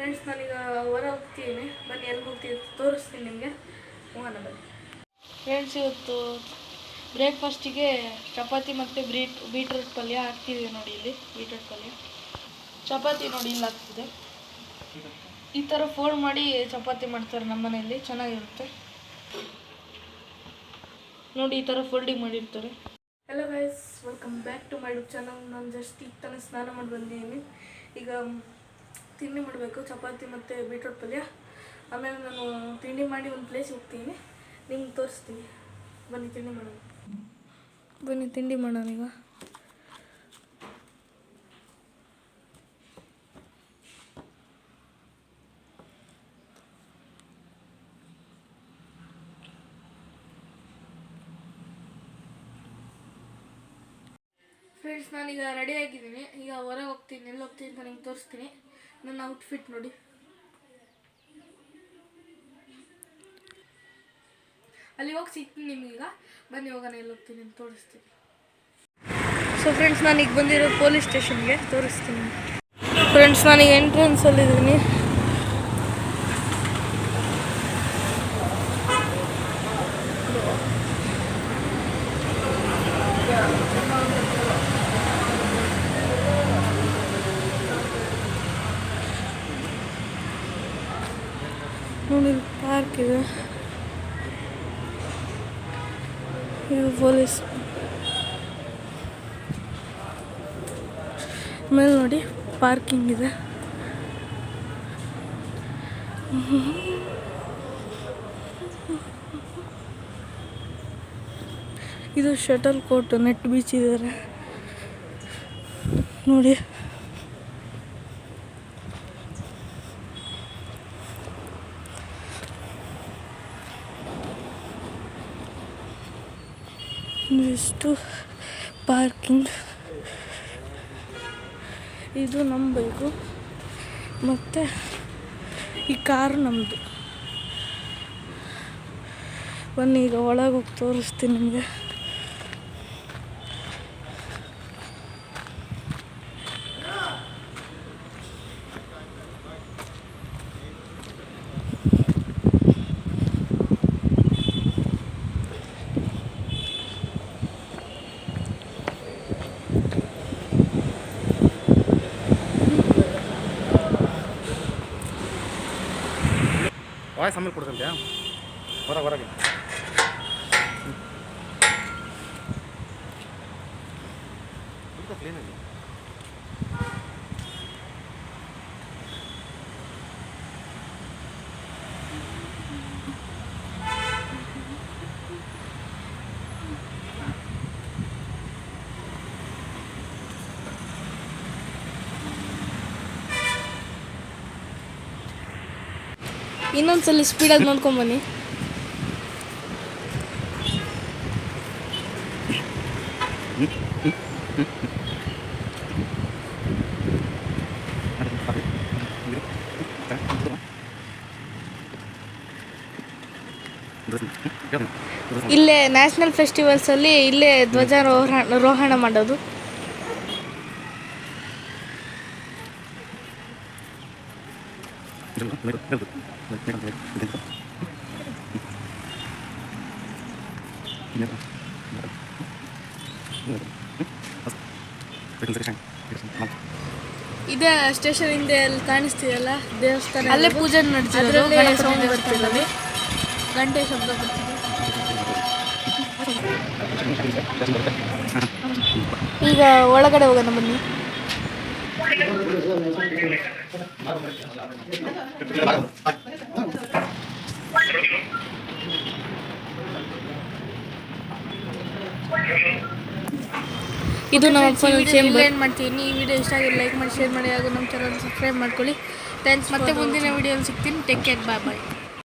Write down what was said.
Friends ನಾನೀಗ ಹೊರ ಹೋಗ್ತೀನಿ, ಬನ್ನಿ ಎಲ್ಲಿ ಹೋಗ್ತೀನಿ ತೋರಿಸ್ತೀನಿ ನಿಮಗೆ. ಹೋಗೋಣ ಬನ್ನಿ ಫ್ರೆಂಡ್ಸ್. ಇವತ್ತು ಬ್ರೇಕ್ಫಾಸ್ಟಿಗೆ ಚಪಾತಿ ಮತ್ತು ಬೀಟ್ರೂಟ್ ಪಲ್ಯ ಹಾಕ್ತಿದ್ದೀವಿ ನೋಡಿ. ಇಲ್ಲಿ ಬೀಟ್ರೂಟ್ ಪಲ್ಯ ಚಪಾತಿ ನೋಡಿ ಇಲ್ಲಿ ಆಗ್ತಿದೆ. ಈ ಥರ ಫೋಲ್ಡ್ ಮಾಡಿ ಚಪಾತಿ ಮಾಡ್ತಾರೆ ನಮ್ಮ ಮನೆಯಲ್ಲಿ, ಚೆನ್ನಾಗಿರುತ್ತೆ ನೋಡಿ. ಈ ಥರ ಫೋಲ್ಡಿಂಗ್ ಮಾಡಿರ್ತಾರೆ. Hello guys, welcome back to my YouTube channel. ನಾನು ಜಸ್ಟ್ ಈಗ ತಾನೇ ಸ್ನಾನ ಮಾಡಿ ಬಂದಿದ್ದೀನಿ. ಈಗ ತಿಂಡಿ ಮಾಡಬೇಕು, ಚಪಾತಿ ಮತ್ತು ಬೀಟ್ರೂಟ್ ಪಲ್ಯ. ಆಮೇಲೆ ನಾನು ತಿಂಡಿ ಮಾಡಿ ಒಂದು ಪ್ಲೇಸ್ ಹೋಗ್ತೀನಿ, ನಿಮ್ಗೆ ತೋರಿಸ್ತೀನಿ. ಬನ್ನಿ ತಿಂಡಿ ಮಾಡೋಣ. ಬನ್ನಿ ತಿಂಡಿ ಮಾಡೋಣ ಈಗ. ಫ್ರೆಂಡ್ಸ್ ನಾನೀಗ ರೆಡಿ ಆಗಿದ್ದೀನಿ. ಈಗ ಹೊರಗೆ ಹೋಗ್ತೀನಿ, ಎಲ್ಲಿ ಹೋಗ್ತೀನಿ ಅಂತ ನಿಮ್ಗೆ ತೋರಿಸ್ತೀನಿ. ನನ್ನ ಔಟ್ಫಿಟ್ ನೋಡಿ. ಅಲ್ಲಿ ಹೋಗಿ ಸಿಗ್ತೀನಿ ನಿಮಗೀಗ. ಬನ್ನಿ ಹೋಗೋಣ, ಎಲ್ಲಿ ಹೋಗ್ತೀನಿ ಅಂತ ತೋರಿಸ್ತೀನಿ. ಸೊ ಫ್ರೆಂಡ್ಸ್ ನಾನೀಗ ಬಂದಿರೋ ಪೊಲೀಸ್ ಸ್ಟೇಷನ್ಗೆ, ತೋರಿಸ್ತೀನಿ ಫ್ರೆಂಡ್ಸ್. ನಾನೀಗ ಎಂಟ್ರೆನ್ಸಲ್ಲಿದ್ದೀನಿ. ನೋಡಿ ಪಾರ್ಕ್ ಇದೆ, ಇದು ಪೊಲೀಸ್. ಆಮೇಲೆ ನೋಡಿ ಪಾರ್ಕಿಂಗ್ ಇದೆ. ಇದು ಶಟಲ್ ಕೋರ್ಟ್, ನೆಟ್ ಬೀಚ್ ಇದ್ದಾರೆ ನೋಡಿ. ಇಷ್ಟು ಪಾರ್ಕಿಂಗ್. ಇದು ನಮ್ಮ ಬೈಕು ಮತ್ತು ಈ ಕಾರು ನಮ್ಮದು. ಬನ್ನಿ ಈಗ ಒಳಗೆ ಹೋಗಿ ತೋರಿಸ್ತೀನಿ ನಿಮಗೆ. ವಾಯ್ಸ್ ಆಮೇಲೆ ಕೊಡ್ತಂತ್ಯಾ ಹೊರಗೆ ಕ್ಲೀನಾಗಿ. ಇನ್ನೊಂದ್ಸಲ ಸ್ಪೀಡಾಗಿ ನೋಡ್ಕೊಂಬನ್ನಿ. ಇಲ್ಲೇ ನ್ಯಾಷನಲ್ ಫೆಸ್ಟಿವಲ್ಸಲ್ಲಿ ಇಲ್ಲೇ ಧ್ವಜಾರೋಹಣ ಮಾಡೋದು. ಇದೇ ಸ್ಟೇಷನ್ ಹಿಂದೆ ಅಲ್ಲಿ ಕಾಣಿಸ್ತಿದೆಯಲ್ಲ ದೇವಸ್ಥಾನ, ಅಲ್ಲೇ ಪೂಜೆ ನಡೆಸಿದ್ರು. ಸೌಂಡ್ ಬರ್ತಿದೆ, ಗಂಟೆ ಶಬ್ದ ಬರ್ತಿದೆ. ಈಗ ಒಳಗಡೆ ಹೋಗೋಣ ಬನ್ನಿ. ಇದು ನಮ್ಮ ಚೇಂಬರ್ ಮಾಡ್ತೀನಿ. ಈ ವಿಡಿಯೋ ಇಷ್ಟ ಆಗಿ ಲೈಕ್ ಮಾಡಿ, ಶೇರ್ ಮಾಡಿ, ಹಾಗೂ ನಮ್ಮ ಚಾನಲ್ ಸಬ್ಸ್ಕ್ರೈಬ್ ಮಾಡ್ಕೊಳ್ಳಿ. ಥ್ಯಾಂಕ್ಸ್. ಮತ್ತೆ ಮುಂದಿನ ವಿಡಿಯೋಲಿ ಸಿಗ್ತೀನಿ. ಟೇಕ್ ಕೇರ್, ಬಾಯ್ ಬಾಯ್.